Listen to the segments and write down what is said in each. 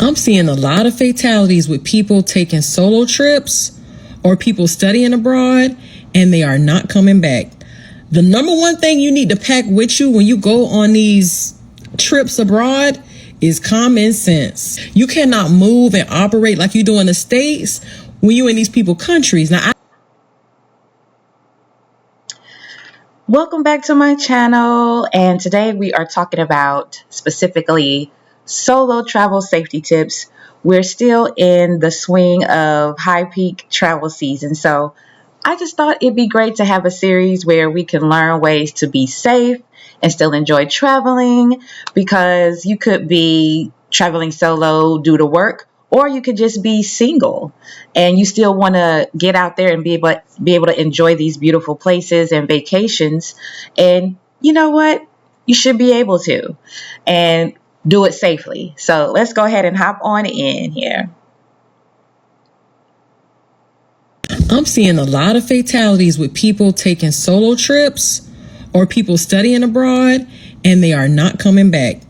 I'm seeing a lot of fatalities with people taking solo trips or people studying abroad, and they are not coming back. The number one thing you need to pack with you when you go on these trips abroad is common sense. You cannot move and operate like you do in the States when you're in these people countries. Now, Welcome back to my channel, and today we are talking about specifically solo travel safety tips. We're still in the swing of high peak travel season, so I just thought it'd be great to have a series where we can learn ways to be safe and still enjoy traveling, because you could be traveling solo due to work, or you could just be single and you still want to get out there and be able to enjoy these beautiful places and vacations. And you know what? You should be able to, and do it safely. So let's go ahead and hop on in here. I'm seeing a lot of fatalities with people taking solo trips or people studying abroad, and they are not coming back.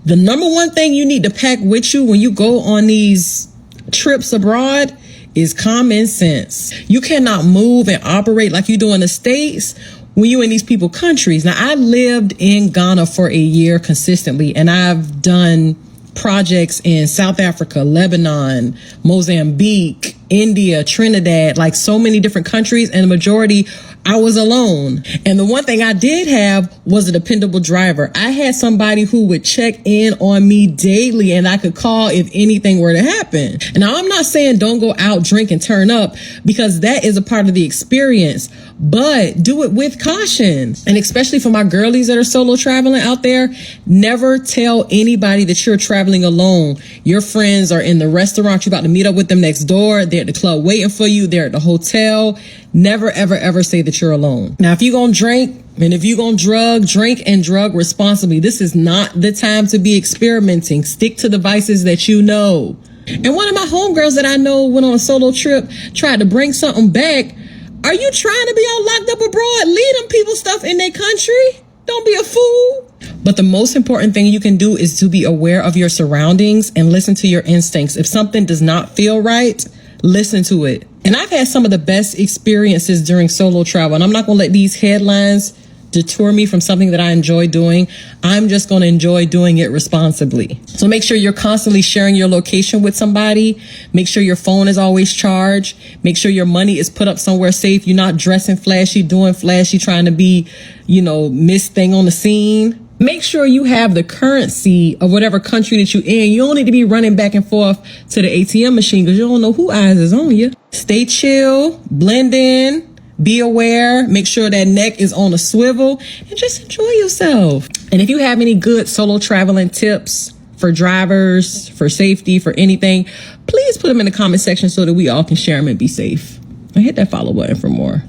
The number one thing you need to pack with you when you go on these trips abroad is common sense. You cannot move and operate like you do in the States when you're in these people countries. Now, I lived in Ghana for a year consistently, and I've done projects in South Africa, Lebanon, Mozambique, India, Trinidad, like so many different countries, and the majority I was alone. And the one thing I did have was a dependable driver. I had somebody who would check in on me daily, and I could call if anything were to happen. And now, I'm not saying don't go out, drink, and turn up, because that is a part of the experience, but do it with caution. And especially for my girlies that are solo traveling out there, never tell anybody that you're traveling alone. Your friends are in the restaurant. You're about to meet up with them next door. They're at the club waiting for you. They're at the hotel. Never, ever, ever say that you're alone. Now, if you're going to drink and if you're going to drink and drug responsibly. This is not the time to be experimenting. Stick to the vices that you know. And one of my homegirls that I know went on a solo trip, tried to bring something back. Are you trying to be all locked up abroad? Leave them people stuff in their country. Don't be a fool. But the most important thing you can do is to be aware of your surroundings and listen to your instincts. If something does not feel right, listen to it. And I've had some of the best experiences during solo travel. And I'm not going to let these headlines deter me from something that I enjoy doing. I'm just going to enjoy doing it responsibly. So make sure you're constantly sharing your location with somebody. Make sure your phone is always charged. Make sure your money is put up somewhere safe. You're not dressing flashy, doing flashy, trying to be, Miss Thing on the scene. Make sure you have the currency of whatever country that you're in. You don't need to be running back and forth to the ATM machine because you don't know who eyes is on you. Stay chill, blend in, be aware, make sure that neck is on a swivel, and just enjoy yourself. And if you have any good solo traveling tips for drivers, for safety, for anything, please put them in the comment section so that we all can share them and be safe. And hit that follow button for more.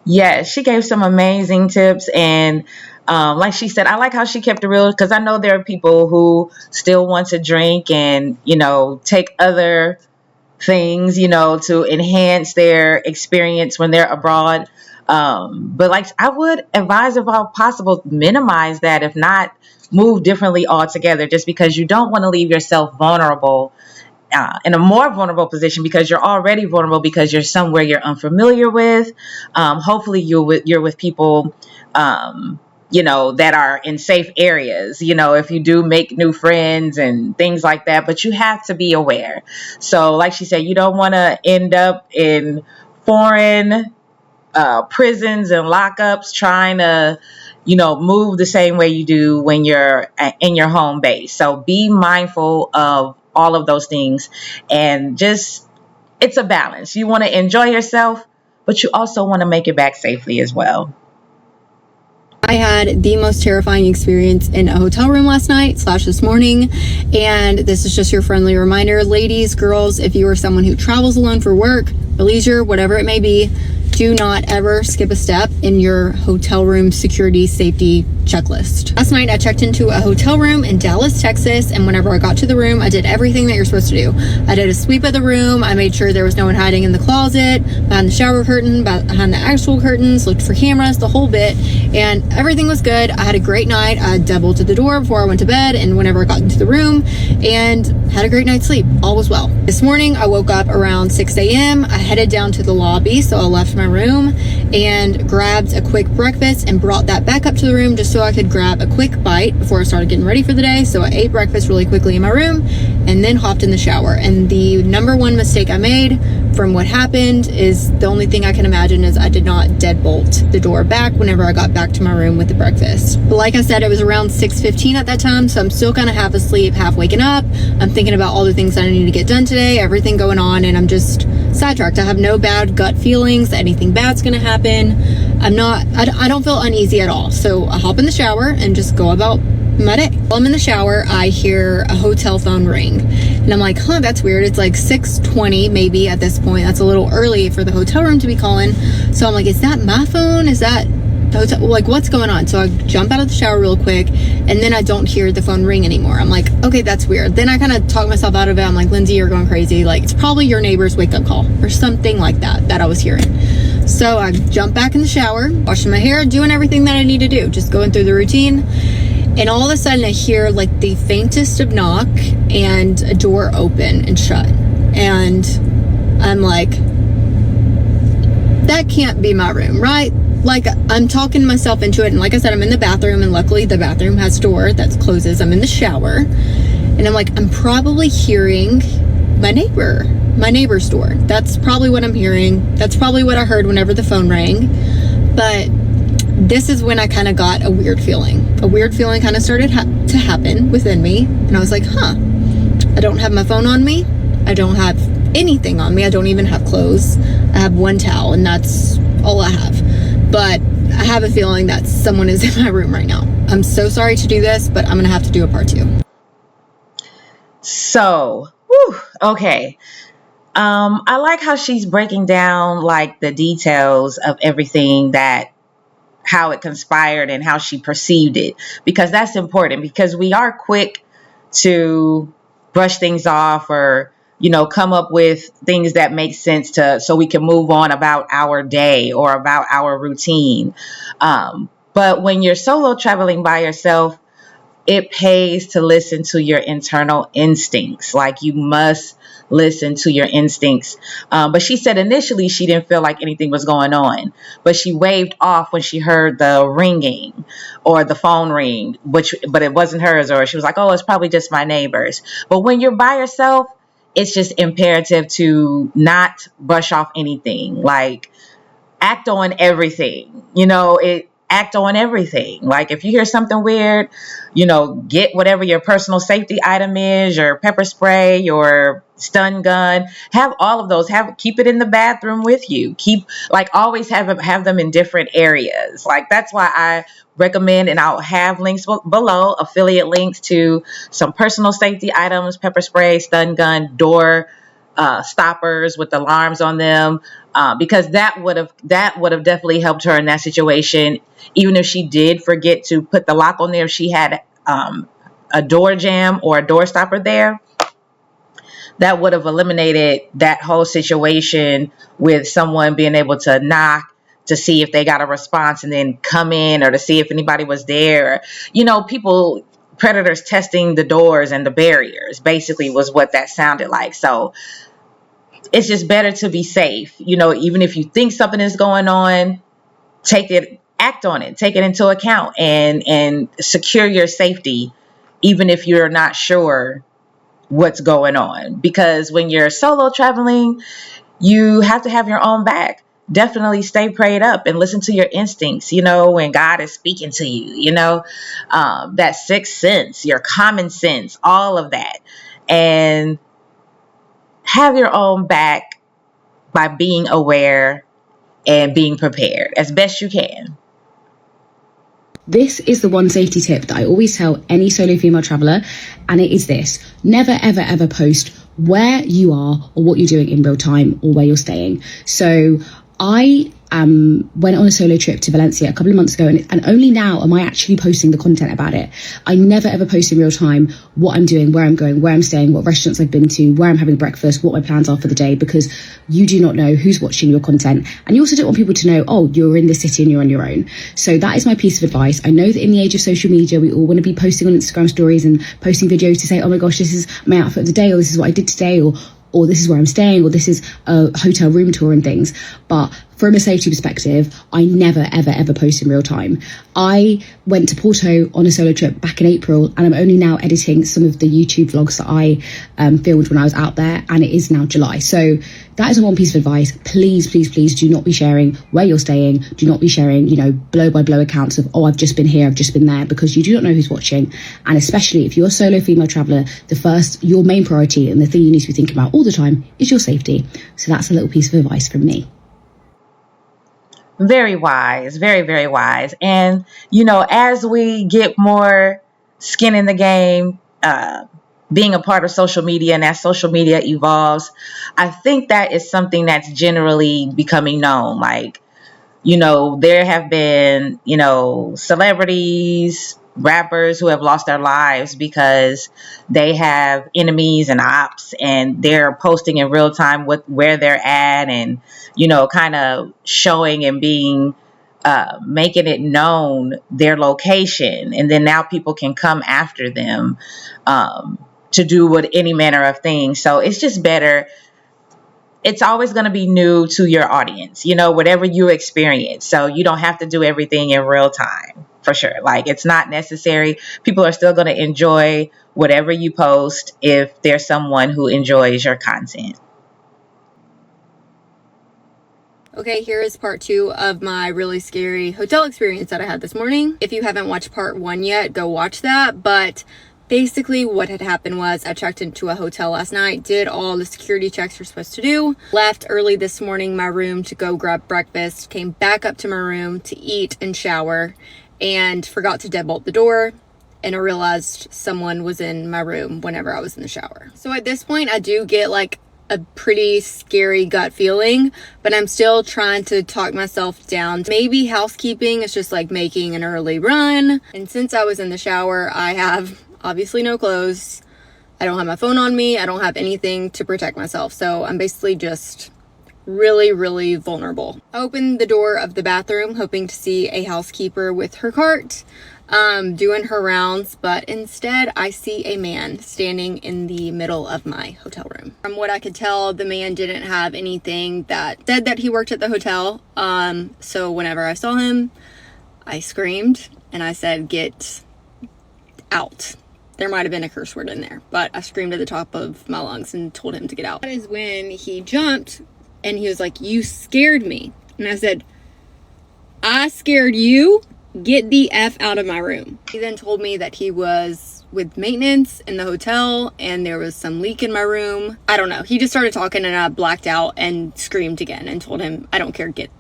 Yes, she gave some amazing tips, and like she said, I like how she kept it real, because I know there are people who still want to drink and, take other things, to enhance their experience when they're abroad. But I would advise, if all possible, minimize that, if not move differently altogether, just because you don't want to leave yourself vulnerable, in a more vulnerable position, because you're already vulnerable because you're somewhere you're unfamiliar with. Hopefully you're with people, that are in safe areas, if you do make new friends and things like that, but you have to be aware. So like she said, you don't want to end up in foreign prisons and lockups trying to, move the same way you do when you're in your home base. So be mindful of all of those things, and it's a balance. You want to enjoy yourself, but you also want to make it back safely as well. I had the most terrifying experience in a hotel room last night / this morning, and this is just your friendly reminder, ladies, girls, if you are someone who travels alone for work or leisure, whatever it may be, do not ever skip a step in your hotel room security safety checklist. Last night I checked into a hotel room in Dallas, Texas, and whenever I got to the room, I did everything that you're supposed to do. I did a sweep of the room. I made sure there was no one hiding in the closet, behind the shower curtain, behind the actual curtains, looked for cameras, the whole bit, and everything was good. I had a great night. I doubled to the door before I went to bed and whenever I got into the room, and had a great night's sleep. All was well. This morning I woke up around 6 a.m. I headed down to the lobby, so I left my room and grabbed a quick breakfast and brought that back up to the room just so I could grab a quick bite before I started getting ready for the day. So I ate breakfast really quickly in my room and then hopped in the shower. And the number one mistake I made from what happened is, the only thing I can imagine is I did not deadbolt the door back whenever I got back to my room with the breakfast. But like I said, it was around 6:15 at that time, so I'm still kind of half asleep, half waking up. I'm thinking about all the things that I need to get done today, everything going on, and I'm just sidetracked. I have no bad gut feelings that anything bad's gonna happen. I don't feel uneasy at all. So I hop in the shower and just go about my day. While I'm in the shower, I hear a hotel phone ring. And I'm like, huh, that's weird. It's like 6:20 maybe at this point. That's a little early for the hotel room to be calling. So I'm like, is that my phone? Is that the hotel? Like, what's going on? So I jump out of the shower real quick, and then I don't hear the phone ring anymore. I'm like, okay, that's weird. Then I kind of talk myself out of it. I'm like, Lindsay, you're going crazy. Like, it's probably your neighbor's wake-up call or something like that I was hearing. So I jump back in the shower, washing my hair, doing everything that I need to do, just going through the routine. And all of a sudden I hear like the faintest of knock and a door open and shut. And I'm like, that can't be my room, right? Like, I'm talking myself into it. And like I said, I'm in the bathroom, and luckily the bathroom has a door that closes. I'm in the shower, and I'm like, I'm probably hearing my neighbor's door. That's probably what I'm hearing. That's probably what I heard whenever the phone rang. But this is when I kind of got a weird feeling. A weird feeling kind of started to happen within me. And I was like, huh, I don't have my phone on me. I don't have anything on me. I don't even have clothes. I have one towel, and that's all I have. But I have a feeling that someone is in my room right now. I'm so sorry to do this, but I'm going to have to do a part 2. So, okay. I like how she's breaking down like the details of everything, how it conspired and how she perceived it, because that's important, because we are quick to brush things off or, come up with things that make sense so we can move on about our day or about our routine. But when you're solo traveling by yourself, it pays to listen to your internal instincts. Like, you must listen to your instincts. But she said initially she didn't feel like anything was going on, but she waved off when she heard the ringing or the phone ring, but it wasn't hers, or she was like, oh, it's probably just my neighbor's. But when you're by yourself, it's just imperative to not brush off anything. Like, act on everything. Act on everything. Like, if you hear something weird, get whatever your personal safety item is, your pepper spray, your stun gun. Have all of those. Keep it in the bathroom with you. Always have them in different areas. Like, that's why I recommend, and I'll have links below, affiliate links to some personal safety items: pepper spray, stun gun, door stoppers with alarms on them, because that would have definitely helped her in that situation. Even if she did forget to put the lock on there, if she had a door jam or a door stopper there, that would have eliminated that whole situation with someone being able to knock to see if they got a response and then come in, or to see if anybody was there. Predators testing the doors and the barriers basically was what that sounded like. So it's just better to be safe. Even if you think something is going on, act on it, take it into account, and secure your safety, even if you're not sure what's going on. Because when you're solo traveling, you have to have your own back. Definitely stay prayed up and listen to your instincts, when God is speaking to you, that sixth sense, your common sense, all of that. And have your own back by being aware and being prepared as best you can. This is the one safety tip that I always tell any solo female traveler, and it is this: never, ever, ever post where you are or what you're doing in real time or where you're staying. So I went on a solo trip to Valencia a couple of months ago, and only now am I actually posting the content about it. I never ever post in real time what I'm doing, where I'm going, where I'm staying, what restaurants I've been to, where I'm having breakfast, what my plans are for the day, because you do not know who's watching your content, and you also don't want people to know, oh, you're in this city and you're on your own. So that is my piece of advice. I know that in the age of social media, we all want to be posting on Instagram stories and posting videos to say, oh my gosh, this is my outfit of the day, or this is what I did today, or this is where I'm staying, or this is a hotel room tour and things. But from a safety perspective, I never, ever, ever post in real time. I went to Porto on a solo trip back in April, and I'm only now editing some of the YouTube vlogs that I filmed when I was out there, and it is now July. So that is one piece of advice. Please, please, please do not be sharing where you're staying. Do not be sharing, blow by blow accounts of, oh, I've just been here, I've just been there, because you do not know who's watching. And especially if you're a solo female traveler, your main priority and the thing you need to be thinking about all the time is your safety. So that's a little piece of advice from me. Very wise, very, very wise. And, as we get more skin in the game, being a part of social media, and as social media evolves, I think that is something that's generally becoming known. Like, there have been, celebrities, rappers who have lost their lives because they have enemies and ops, and they're posting in real time where they're at, and kind of showing and being making it known their location, and then now people can come after them to do any manner of things. So it's just better. It's always going to be new to your audience, whatever you experience. So you don't have to do everything in real time, for sure. Like, it's not necessary. People are still going to enjoy whatever you post if there's someone who enjoys your content. Okay, here is part 2 of my really scary hotel experience that I had this morning. If you haven't watched part 1 yet, go watch that. But basically what had happened was I checked into a hotel last night, did all the security checks you're supposed to do, left early this morning my room to go grab breakfast, came back up to my room to eat and shower, and forgot to deadbolt the door. And I realized someone was in my room whenever I was in the shower. So at this point, I do get like a pretty scary gut feeling, but I'm still trying to talk myself down. Maybe housekeeping is just like making an early run. And since I was in the shower, I have obviously no clothes. I don't have my phone on me. I don't have anything to protect myself. So I'm basically just really, really vulnerable. I opened the door of the bathroom hoping to see a housekeeper with her cart doing her rounds, but instead I see a man standing in the middle of my hotel room. From what I could tell, the man didn't have anything that said that he worked at the hotel. So whenever I saw him, I screamed and I said, "Get out." There might have been a curse word in there, but I screamed at the top of my lungs and told him to get out. That is when he jumped and he was like, "You scared me." And I said, "I scared you? Get the F out of my room." He then told me that he was with maintenance in the hotel and there was some leak in my room. I don't know. He just started talking and I blacked out and screamed again and told him, "I don't care, get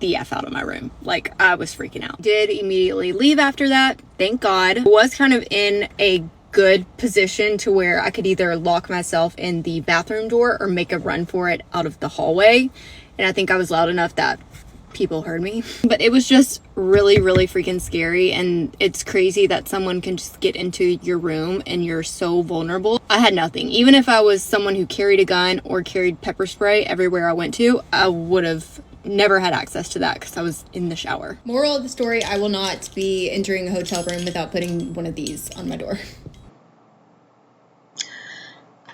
the F out of my room." Like, I was freaking out. Did immediately leave after that. Thank God. I was kind of in a good position to where I could either lock myself in the bathroom door or make a run for it out of the hallway. And I think I was loud enough that people heard me. But it was just really, really freaking scary. And it's crazy that someone can just get into your room and you're so vulnerable. I had nothing. Even if I was someone who carried a gun or carried pepper spray everywhere I went to, I would have never had access to that because I was in the shower. Moral of the story, I will not be entering a hotel room without putting one of these on my door.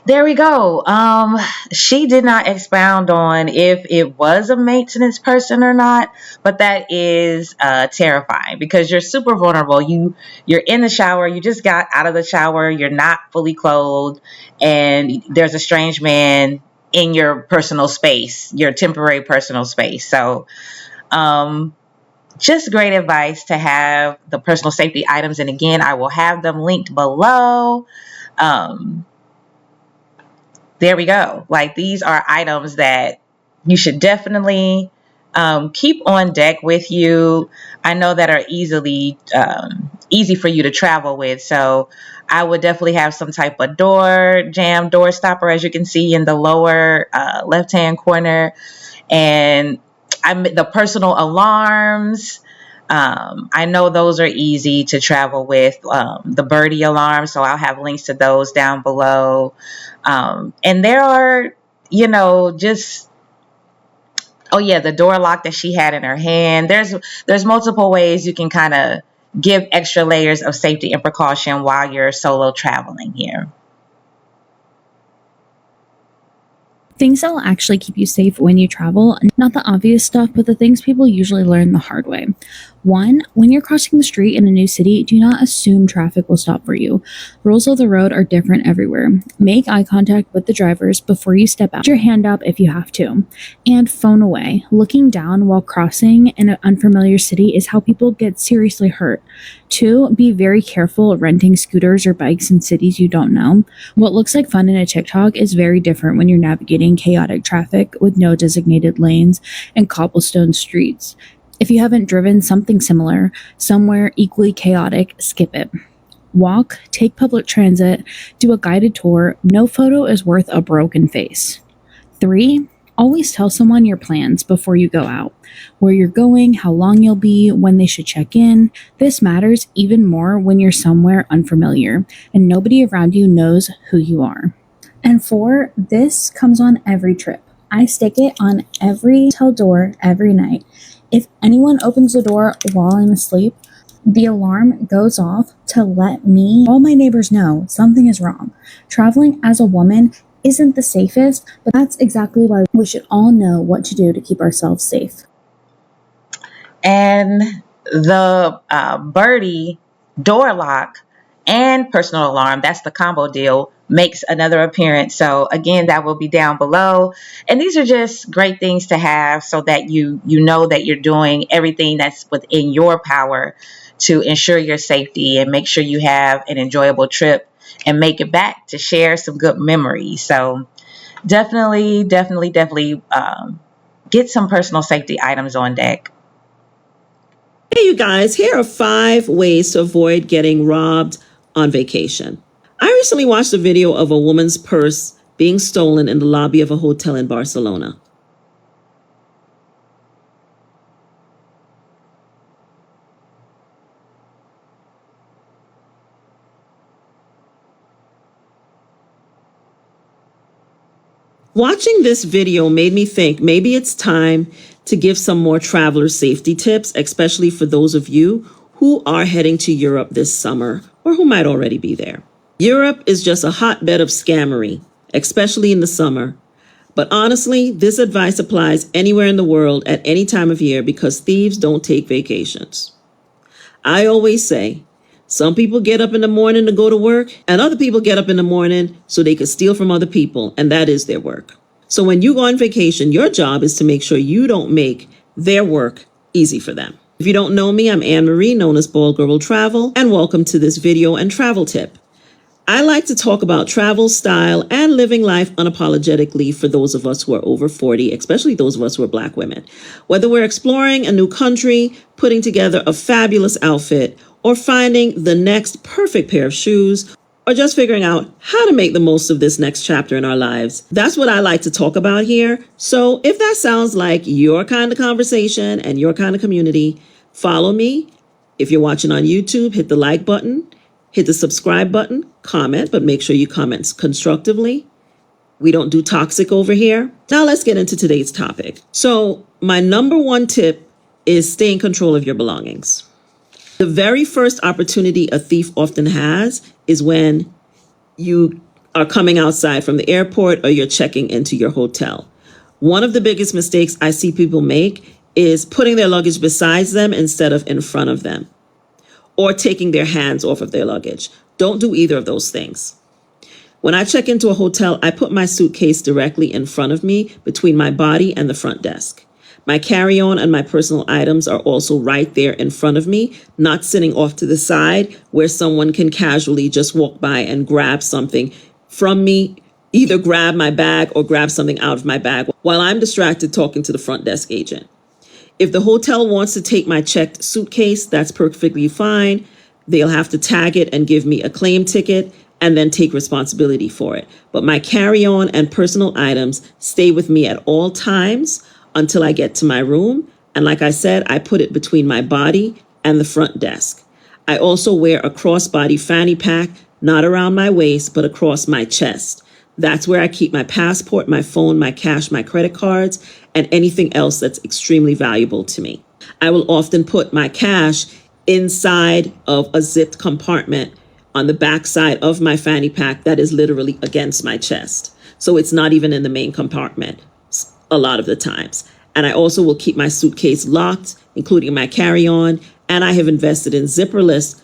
There we go. She did not expound on if it was a maintenance person or not, but that is terrifying because you're super vulnerable. You're in the shower. You just got out of the shower. You're not fully clothed, and there's a strange man in your personal space, your temporary personal space. So, just great advice to have the personal safety items. And again, I will have them linked below. There we go. Like, these are items that you should definitely keep on deck with you. I know that are easy for you to travel with. So I would definitely have some type of door stopper, as you can see in the lower left-hand corner. And the personal alarms. I know those are easy to travel with. The birdie alarm, so I'll have links to those down below. And there are, just oh yeah, the door lock that she had in her hand. There's multiple ways you can kind of give extra layers of safety and precaution while you're solo traveling here. Things that will actually keep you safe when you travel, not the obvious stuff, but the things people usually learn the hard way. 1, when you're crossing the street in a new city, do not assume traffic will stop for you. Rules of the road are different everywhere. Make eye contact with the drivers before you step out. Put your hand up if you have to. And phone away. Looking down while crossing in an unfamiliar city is how people get seriously hurt. 2, be very careful renting scooters or bikes in cities you don't know. What looks like fun in a TikTok is very different when you're navigating chaotic traffic with no designated lanes and cobblestone streets. If you haven't driven something similar, somewhere equally chaotic, skip it. Walk, take public transit, do a guided tour. No photo is worth a broken face. 3, always tell someone your plans before you go out. Where you're going, how long you'll be, when they should check in. This matters even more when you're somewhere unfamiliar and nobody around you knows who you are. And 4, this comes on every trip. I stick it on every hotel door every night. If anyone opens the door while I'm asleep, the alarm goes off to let all my neighbors know something is wrong. Traveling as a woman isn't the safest, but that's exactly why we should all know what to do to keep ourselves safe. And the birdie door lock and personal alarm, that's the combo deal, makes another appearance. So again, that will be down below. And these are just great things to have so that you know that you're doing everything that's within your power to ensure your safety and make sure you have an enjoyable trip and make it back to share some good memories. So definitely get some personal safety items on deck. Hey, you guys, here are 5 ways to avoid getting robbed on vacation. I recently watched a video of a woman's purse being stolen in the lobby of a hotel in Barcelona. Watching this video made me think maybe it's time to give some more traveler safety tips, especially for those of you who are heading to Europe this summer or who might already be there. Europe is just a hotbed of scammery, especially in the summer. But honestly, this advice applies anywhere in the world at any time of year because thieves don't take vacations. I always say, some people get up in the morning to go to work, and other people get up in the morning so they can steal from other people, and that is their work. So when you go on vacation, your job is to make sure you don't make their work easy for them. If you don't know me, I'm Anne Marie, known as Bald Girl Travel, and welcome to this video and travel tip. I like to talk about travel, style, and living life unapologetically for those of us who are over 40, especially those of us who are Black women. Whether we're exploring a new country, putting together a fabulous outfit, or finding the next perfect pair of shoes, or just figuring out how to make the most of this next chapter in our lives. That's what I like to talk about here. So if that sounds like your kind of conversation and your kind of community, follow me. If you're watching on YouTube, hit the like button. Hit the subscribe button, comment, but make sure you comment constructively. We don't do toxic over here. Now let's get into today's topic. So my number 1 tip is stay in control of your belongings. The very first opportunity a thief often has is when you are coming outside from the airport or you're checking into your hotel. One of the biggest mistakes I see people make is putting their luggage beside them instead of in front of them, or taking their hands off of their luggage. Don't do either of those things. When I check into a hotel, I put my suitcase directly in front of me between my body and the front desk. My carry-on and my personal items are also right there in front of me, not sitting off to the side where someone can casually just walk by and grab something from me, either grab my bag or grab something out of my bag while I'm distracted talking to the front desk agent. If the hotel wants to take my checked suitcase, that's perfectly fine. They'll have to tag it and give me a claim ticket and then take responsibility for it. But my carry-on and personal items stay with me at all times until I get to my room. And like I said, I put it between my body and the front desk. I also wear a crossbody fanny pack, not around my waist, but across my chest. That's where I keep my passport, my phone, my cash, my credit cards, and anything else that's extremely valuable to me. I will often put my cash inside of a zipped compartment on the back side of my fanny pack that is literally against my chest. So it's not even in the main compartment a lot of the times. And I also will keep my suitcase locked, including my carry-on. And I have invested in zipperless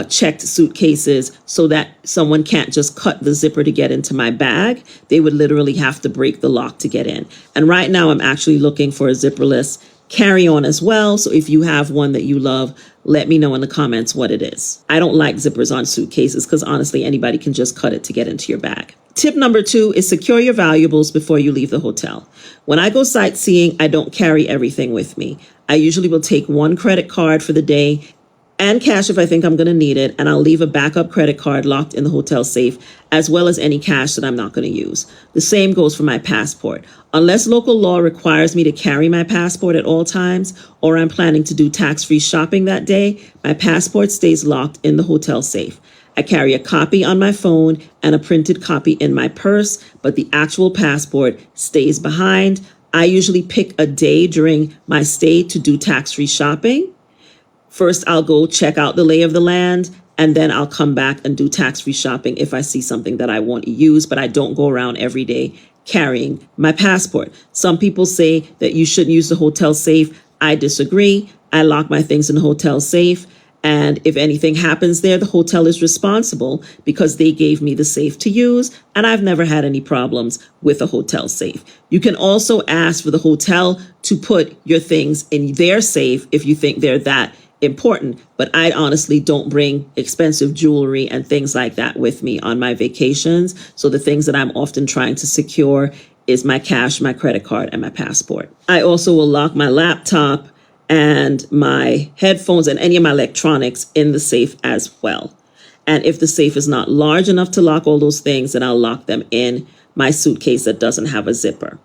checked suitcases so that someone can't just cut the zipper to get into my bag. They would literally have to break the lock to get in. And right now I'm actually looking for a zipperless carry-on as well. So if you have one that you love, let me know in the comments what it is. I don't like zippers on suitcases because honestly, anybody can just cut it to get into your bag. Tip number 2 is secure your valuables before you leave the hotel. When I go sightseeing, I don't carry everything with me. I usually will take one credit card for the day and cash if I think I'm going to need it, and I'll leave a backup credit card locked in the hotel safe, as well as any cash that I'm not going to use. The same goes for my passport. Unless local law requires me to carry my passport at all times, or I'm planning to do tax-free shopping that day, my passport stays locked in the hotel safe. I carry a copy on my phone and a printed copy in my purse, but the actual passport stays behind. I usually pick a day during my stay to do tax-free shopping. First, I'll go check out the lay of the land, and then I'll come back and do tax-free shopping if I see something that I want to use, but I don't go around every day carrying my passport. Some people say that you shouldn't use the hotel safe. I disagree. I lock my things in the hotel safe, and if anything happens there, the hotel is responsible because they gave me the safe to use, and I've never had any problems with a hotel safe. You can also ask for the hotel to put your things in their safe if you think they're that important, but I honestly don't bring expensive jewelry and things like that with me on my vacations. So the things that I'm often trying to secure is my cash, my credit card, and my passport. I also will lock my laptop and my headphones and any of my electronics in the safe as well. And if the safe is not large enough to lock all those things, then I'll lock them in my suitcase that doesn't have a zipper.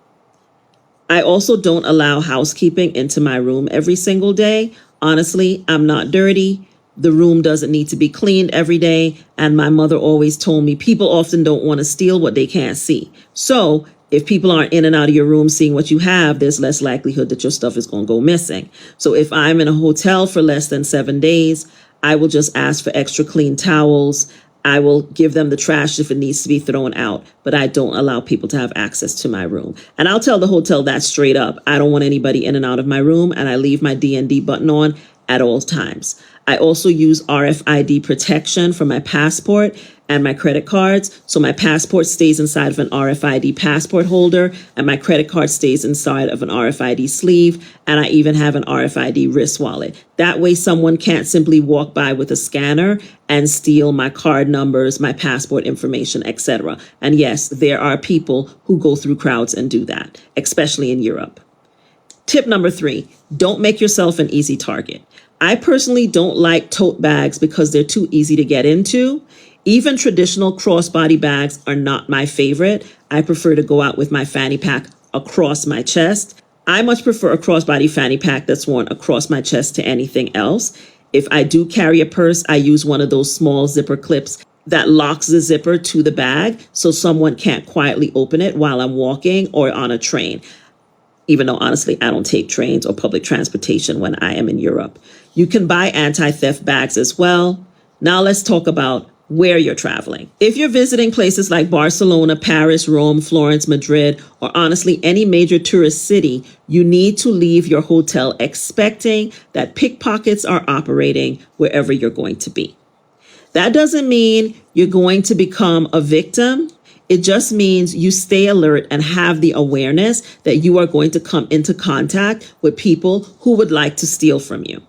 I also don't allow housekeeping into my room every single day. Honestly, I'm not dirty. The room doesn't need to be cleaned every day. And my mother always told me people often don't want to steal what they can't see. So if people aren't in and out of your room seeing what you have, there's less likelihood that your stuff is going to go missing. So if I'm in a hotel for less than 7 days, I will just ask for extra clean towels. I will give them the trash if it needs to be thrown out, but I don't allow people to have access to my room. And I'll tell the hotel that straight up. I don't want anybody in and out of my room, and I leave my DND button on at all times. I also use RFID protection for my passport and my credit cards. So my passport stays inside of an RFID passport holder, and my credit card stays inside of an RFID sleeve. And I even have an RFID wrist wallet. That way someone can't simply walk by with a scanner and steal my card numbers, my passport information, etc. And yes, there are people who go through crowds and do that, especially in Europe. Tip number 3, don't make yourself an easy target. I personally don't like tote bags because they're too easy to get into. Even traditional crossbody bags are not my favorite. I prefer to go out with my fanny pack across my chest. I much prefer a crossbody fanny pack that's worn across my chest to anything else. If I do carry a purse, I use one of those small zipper clips that locks the zipper to the bag so someone can't quietly open it while I'm walking or on a train. Even though, honestly, I don't take trains or public transportation when I am in Europe. You can buy anti-theft bags as well. Now let's talk about where you're traveling. If you're visiting places like Barcelona, Paris, Rome, Florence, Madrid, or honestly any major tourist city, you need to leave your hotel expecting that pickpockets are operating wherever you're going to be. That doesn't mean you're going to become a victim. It just means you stay alert and have the awareness that you are going to come into contact with people who would like to steal from you.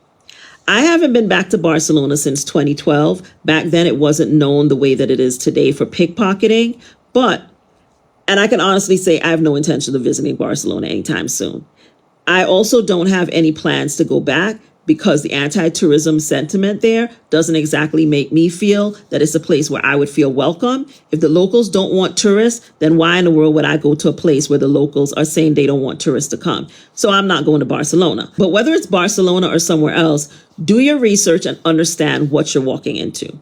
I haven't been back to Barcelona since 2012. Back then, it wasn't known the way that it is today for pickpocketing. And I can honestly say I have no intention of visiting Barcelona anytime soon. I also don't have any plans to go back because the anti-tourism sentiment there doesn't exactly make me feel that it's a place where I would feel welcome. If the locals don't want tourists, then why in the world would I go to a place where the locals are saying they don't want tourists to come? So I'm not going to Barcelona. But whether it's Barcelona or somewhere else, do your research and understand what you're walking into.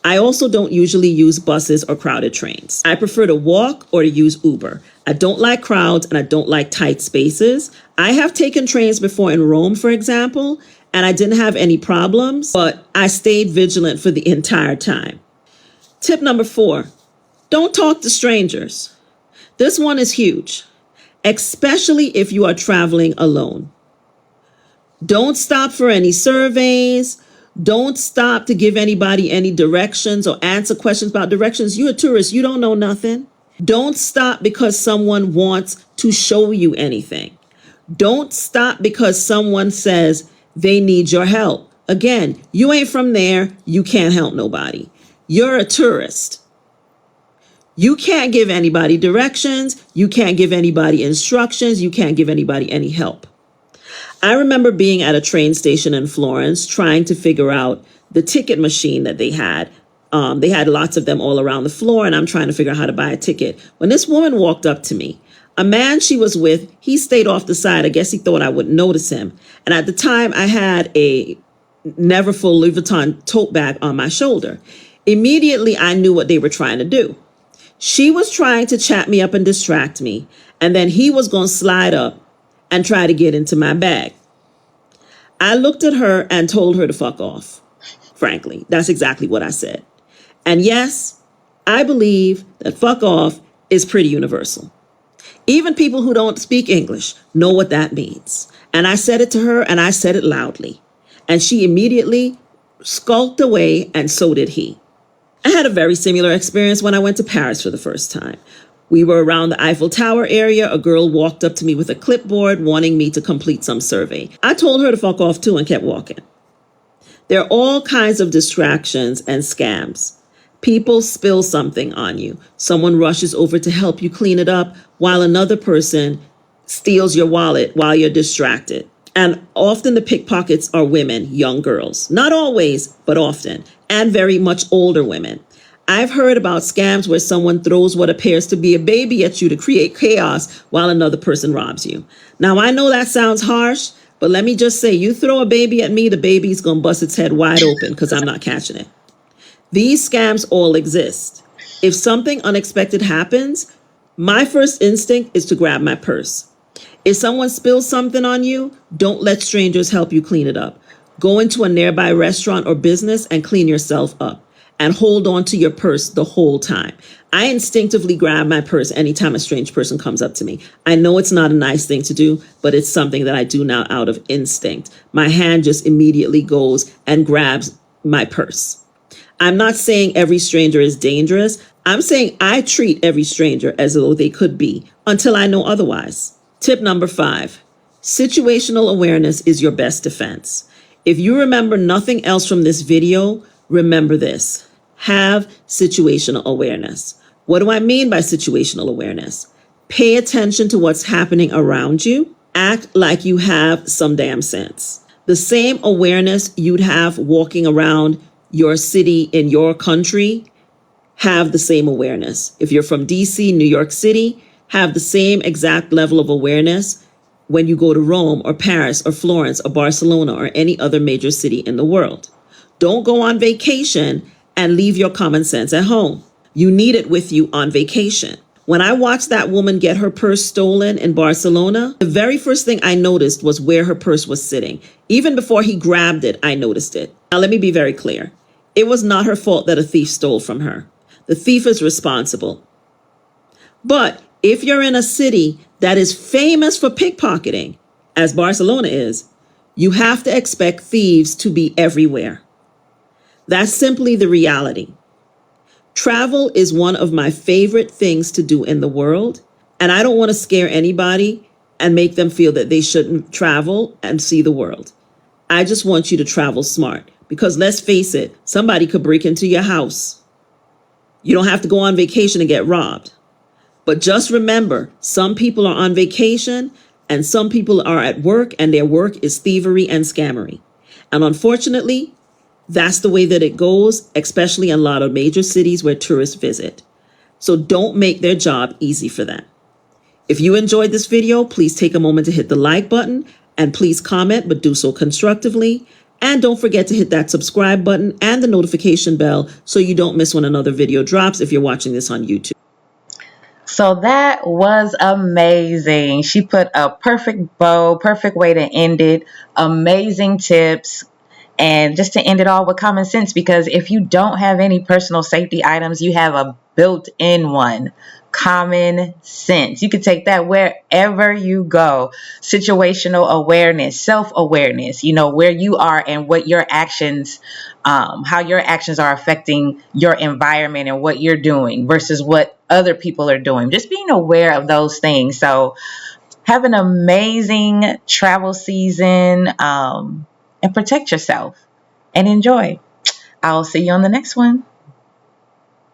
I also don't usually use buses or crowded trains. I prefer to walk or to use Uber. I don't like crowds and I don't like tight spaces. I have taken trains before in Rome, for example, and I didn't have any problems, but I stayed vigilant for the entire time. Tip number 4, don't talk to strangers. This one is huge, especially if you are traveling alone. Don't stop for any surveys. Don't stop to give anybody any directions or answer questions about directions. You're a tourist. You don't know nothing. Don't stop because someone wants to show you anything. Don't stop because someone says they need your help. Again, you ain't from there. You can't help nobody. You're a tourist. You can't give anybody directions. You can't give anybody instructions. You can't give anybody any help. I remember being at a train station in Florence trying to figure out the ticket machine that they had. They had lots of them all around the floor, and I'm trying to figure out how to buy a ticket. When this woman walked up to me, a man she was with, he stayed off the side. I guess he thought I wouldn't notice him. And at the time, I had a Neverfull Louis Vuitton tote bag on my shoulder. Immediately, I knew what they were trying to do. She was trying to chat me up and distract me, and then he was going to slide up and try to get into my bag. I looked at her and told her to fuck off. Frankly, that's exactly what I said. And yes, I believe that fuck off is pretty universal. Even people who don't speak English know what that means. And I said it to her, and I said it loudly. And she immediately skulked away, and so did he. I had a very similar experience when I went to Paris for the first time. We were around the Eiffel Tower area. A girl walked up to me with a clipboard wanting me to complete some survey. I told her to fuck off too and kept walking. There are all kinds of distractions and scams. People spill something on you. Someone rushes over to help you clean it up while another person steals your wallet while you're distracted. And often the pickpockets are women, young girls. Not always, but often, and very much older women. I've heard about scams where someone throws what appears to be a baby at you to create chaos while another person robs you. Now, I know that sounds harsh, but let me just say, you throw a baby at me, the baby's going to bust its head wide open because I'm not catching it. These scams all exist. If something unexpected happens, my first instinct is to grab my purse. If someone spills something on you, don't let strangers help you clean it up. Go into a nearby restaurant or business and clean yourself up. And hold on to your purse the whole time. I instinctively grab my purse anytime a strange person comes up to me. I know it's not a nice thing to do, but it's something that I do now out of instinct. My hand just immediately goes and grabs my purse. I'm not saying every stranger is dangerous. I'm saying I treat every stranger as though they could be until I know otherwise. Tip number 5, situational awareness is your best defense. If you remember nothing else from this video, remember this. Have situational awareness. What do I mean by situational awareness? Pay attention to what's happening around you. Act like you have some damn sense. The same awareness you'd have walking around your city in your country, have the same awareness. If you're from DC, New York City, have the same exact level of awareness when you go to Rome or Paris or Florence or Barcelona or any other major city in the world. Don't go on vacation and leave your common sense at home. You need it with you on vacation. When I watched that woman get her purse stolen in Barcelona, the very first thing I noticed was where her purse was sitting. Even before he grabbed it, I noticed it. Now, let me be very clear. It was not her fault that a thief stole from her. The thief is responsible. But if you're in a city that is famous for pickpocketing, as Barcelona is, you have to expect thieves to be everywhere. That's simply the reality. Travel is one of my favorite things to do in the world, and I don't want to scare anybody and make them feel that they shouldn't travel and see the world. I just want you to travel smart because let's face it, somebody could break into your house. You don't have to go on vacation and get robbed. But just remember, some people are on vacation and some people are at work and their work is thievery and scammery. And unfortunately, that's the way that it goes, especially in a lot of major cities where tourists visit. So don't make their job easy for them. If you enjoyed this video, please take a moment to hit the like button and please comment, but do so constructively. And don't forget to hit that subscribe button and the notification bell so you don't miss when another video drops if you're watching this on YouTube. So that was amazing. She put a perfect bow, perfect way to end it. Amazing tips. And just to end it all with common sense, because if you don't have any personal safety items, you have a built-in one. Common sense. You can take that wherever you go. Situational awareness, self-awareness, where you are and what your actions, how your actions are affecting your environment and what you're doing versus what other people are doing. Just being aware of those things. So have an amazing travel season, and protect yourself and enjoy. I'll see you on the next one.